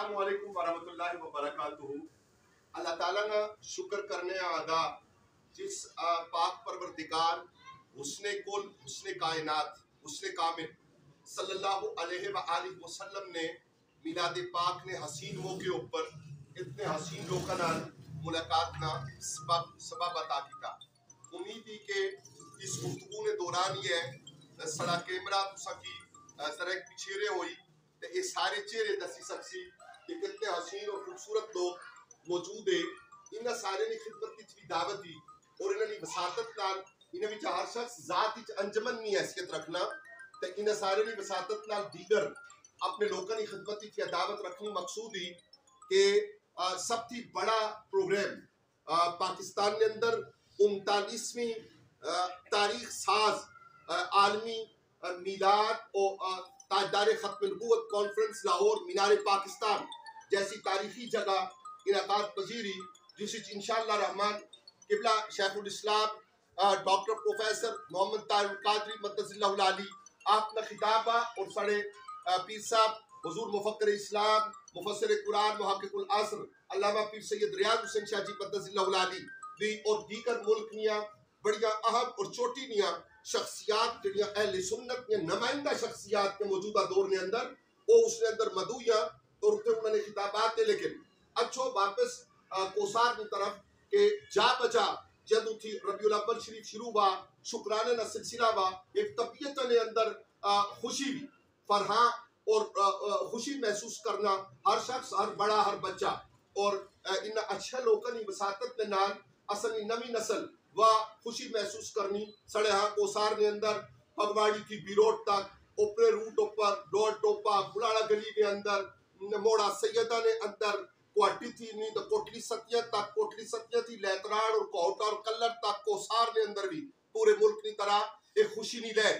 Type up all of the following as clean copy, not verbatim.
السلام علیکم ورحمۃ اللہ وبرکاتہ۔ اللہ تعالیٰ نا شکر کرنے آدھا جس پاک پروردگار حسن کل حسن کائنات حسن کامل صلی اللہ علیہ وآلہ وسلم نے میلاد پاک نے حسین موقع اوپر اتنے حسین لوگوں نال ملاقات نا سبب عطا کیتا۔ امید ہی کہ اس گفتگو نے دوران ہی ہے سڑا کیمرہ تسا کی ذرا ایک پیچھے ہوئی تے یہ سارے چہرے دسی سکسی کہ کتنے حسین اور خوبصورت لوگ موجود ہیں۔ انہاں سارے نے خدمت کی دعوت دی اور انہاں نے وساطت نال انہاں وچ ہر شخص ذات وچ انجمن نہیں حیثیت رکھنا تے انہاں سارے نے وساطت نال دیگر اپنے لوگوں کی خدمت کی دعوت رکھنی مقصود ہی کہ سب تھی بڑا پروگرام پاکستان نے اندر 39ویں تاریخ ساز عالمی میلاد اور تاجدار ختم نبوت کانفرنس لاہور مینار پاکستان جیسی تاریخی جگہ انعقاد پذیری جس انشاءاللہ رحمان قبلہ شیخ الاسلام ڈاکٹر پروفیسر محمد طاہر القادری مدث اللہ العالی آپ نے خطابہ اور سڑے پیر صاحب حضور مفکر اسلام مفسر قرآن محقق العصر علامہ پیر سید ریاض حسین شاہ جی مدث اللہ العالی بھی اور دیگر ملک نیاں بڑیا اہم اور چھوٹی نیاں شخصیات جنیا اہل سنت نے نمائندہ شخصیات کے موجودہ دور نے اندر وہ اس نے اندر مدویا اور انہوں نے خطابات دے لیکن اچھو واپس کوسار کی طرف کہ جا بجا جدو تھی ربیع الاول شریف شروع ہوا شکرانے نہ سلسلہ ہوا ایک طبیعت نے اندر خوشی بھی فرحاں اور خوشی محسوس کرنا ہر شخص ہر بڑا ہر بچہ اور ان اچھے لوگوں کی وساطت کے نال اصلی نمی نسل و خوشی محسوس کرنی سڑے ہاں کوسار نے اندر پگواڑی کی بیروٹ تک اوپرے روٹ اوپر ڈور ٹوپا بلاڑا گلی کے اندر موڑا سیدہ نے اندر کوٹی تھی نہیں تو کوٹلی ستیہ تھی لیتراڑ اور کوہٹا اور کلر تک کوسار نے اندر بھی پورے ملک کی طرح ایک خوشی نہیں لے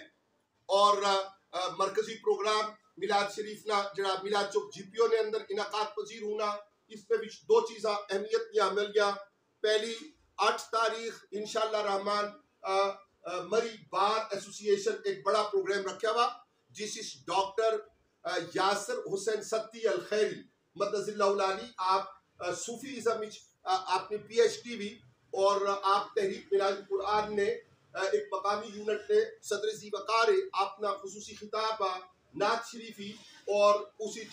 اور مرکزی پروگرام میلاد شریف نا جڑا میلاد چوک جی پی او نے اندر انعقاد پذیر ہونا اس پہ بھی دو چیزاں اہمیت کی عمل گیا پہلی 8 تاریخ انشاءاللہ رحمان مری بار ایسوسی ایشن ایک بڑا پروگرام رکھا ہوا جس اس ڈاکٹر یاسر حسین ستی الخیری مدث اللہ العالی آپ صوفی ازم آپ نے پی ایچ ڈی بھی اور آپ تحریک میلاد قرآن نے ایک مقامی یونٹ نے صدر زی وقار اپنا خصوصی خطاب نعت شریفی اور اسی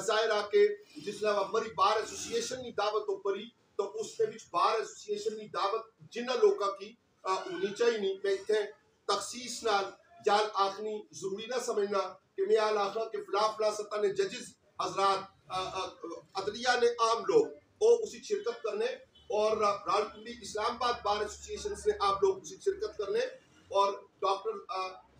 ظاہرہ کے جس نے مری بار ایسوسی ایشن کی دعوت اوپری تو اس نے بھی بار ایسوسی ایشن کی دعوت جنہ لوگوں کی ہونی چاہیے نہیں میں اتنے تخصیص نال جال آخنی ضروری نہ سمجھنا کہ میں آل آخر کہ فلاں سطح نے ججز حضرات عدلیہ نے عام لوگ وہ اسی شرکت کرنے اور راولپنڈی اسلام آباد بار ایسوسی ایشن سے آپ لوگ اسی شرکت کرنے اور ڈاکٹر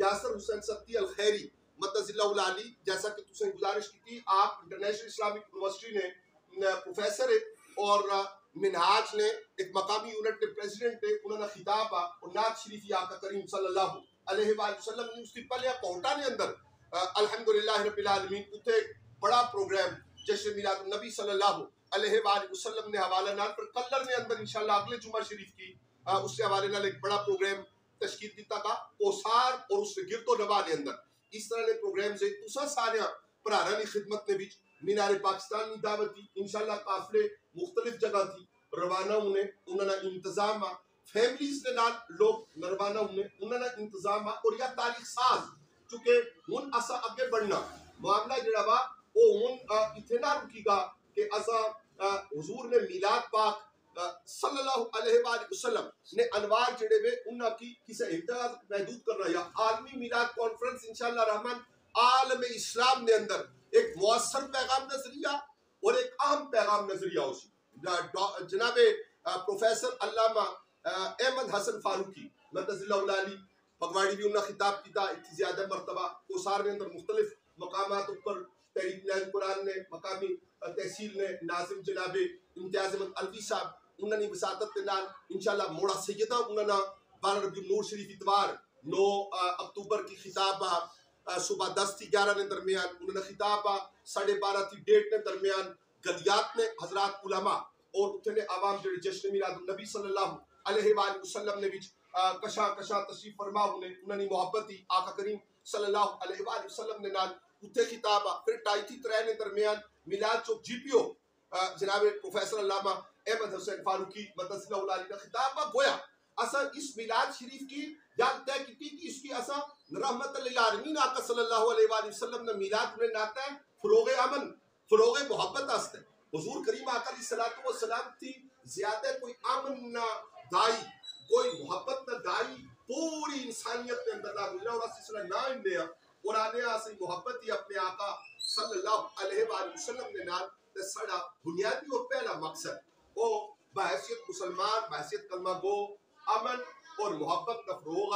یاسر حسین ستی الخیری مدث اللہ العالی جیسا کہ تُسے گزارش کی تھی آپ انٹرنیشنل اسلامک یونیورسٹی نے پروفیسر اور منہاج نے ایک مقامی یونٹ کے پریزیڈنٹ نے انہوں نے خطاب اور نعت شریفی آقا کریم صلی اللہ علیہ وآلہ وسلم نے اس کی پہلے کوہٹا نے اندر الحمدللہ رب العالمین اتنے بڑا پروگرام جشن میلاد النبی صلی اللہ علیہ وآلہ وسلم نے حوالہ نال پر کلر نے اندر انشاءاللہ اگلے جمعہ شریف کی اس سے حوالے نال ایک بڑا پروگرام تشکیل دیتا کا کوسار اور اس سے گرد و نواح نے اندر اس طرح نے پروگرام سے تسا سارے پرارانی خدمت نے بھی مینار پاکستان کی دعوت دی انشاءاللہ قافلے مختلف جگہ تھی روانہ انہوں نے انتظام فیملیز کے نال لوگ روانہ انہوں نے انتظام اور یا تاریخ ساز چونکہ ان اسا اگے بڑھنا معاملہ جڑا وا وہ ان اتنا رکی گا کہ اسا حضور نے میلاد پاک صلی اللہ علیہ وآلہ وسلم نے انوار جڑے ہوئے انہاں کی کسی احتیاط محدود کرنا یا عالمی میلاد کانفرنس انشاءاللہ رحمان عالم اسلام نے اندر ایک مؤثر پیغام نظریہ اور ایک اہم پیغام نظریہ اسی جناب پروفیسر علامہ احمد حسن فاروقی مدث اللہ العالی پگواڑی بھی انہوں نے خطاب کیتا اتنی زیادہ مرتبہ کوسار نے اندر مختلف مقامات اوپر تحریک میلاد قرآن نے مقامی تحصیل نے ناظم جناب امتیاز احمد الوی صاحب انہوں نے وساطت کے نال انشاءاللہ موڑا سیدہ انہوں نے 12 ربیع النور شریف اتوار 9 اکتوبر کی خطاب صبح 10 تھی 11 نے درمیان انہوں نے خطاب 12:30 تھی 1:30 نے درمیان گلیات نے حضرات علماء اور اتنے عوام جڑے جشن میلاد النبی صلی اللہ علیہ وآلہ وسلم نے بھی کشاں تشریف فرما انہوں نے محبت دی آقا کریم صلی اللہ علیہ وآلہ وسلم نے نال اتنے خطاب پھر 2:30 3 نے درمیان میلاد چوک جی پی او جناب پروفیسر علامہ احمد حسین فاروقی مدثر اللہ علیہ خطاب گویا اسا اس میلاد شریف کی یاد طے کی کہ اس کی اسا رحمت للعالمین آقا صلی اللہ علیہ وآلہ وسلم نے میلاد میں ناتا ہے فروغ امن فروغ محبت آستے حضور کریم آقا علیہ الصلوۃ والسلام تھی زیادہ کوئی امن نہ دائی کوئی محبت نہ دائی پوری انسانیت کے اندر نہ گزرا اور اسی صلی اللہ علیہ اور آنے آسی محبت ہی اپنے آقا صلی اللہ علیہ وآلہ وسلم نے نال تے سڑا بنیادی اور پہلا مقصد وہ بحیثیت مسلمان بحیثیت کلمہ گو امن اور محبت کا فروغ